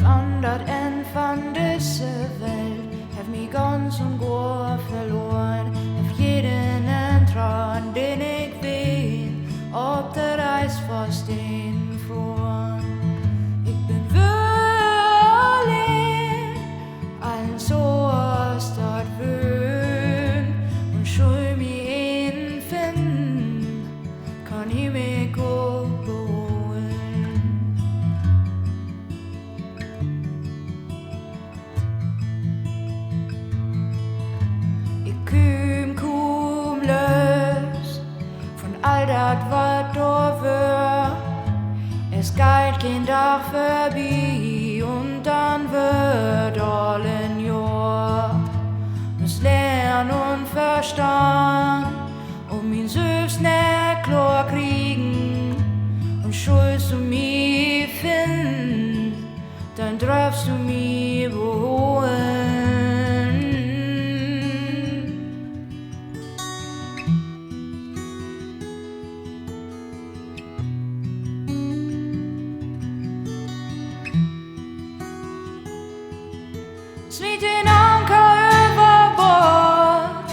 andet end von disse Welt, hab mich ganz und gar verloren, hab jeden Tran, den ich will, ob der Reis fast den fuhren. Ich bin allein, allen so aus dort wöhn, und schul mich ihn finden, kann ich mich auch beholen. Ich komm los von all dat, wat da wär. Es geht kein Tag vorbei und dann wird all ein Jahr. Muss lernen und verstehen und mich selbst nicht klar kriegen. Und schulst du mich finden, dann darfst du mich beholen. Smiet den Anker über Bord,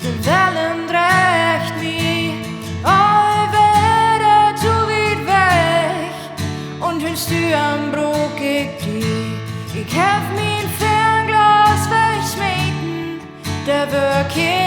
die Wellen dreht mich, all wieder zu weit weg, und hörst du am Bruch ich dich. Ich hab mein Fernglas wegsmeten, der wird kein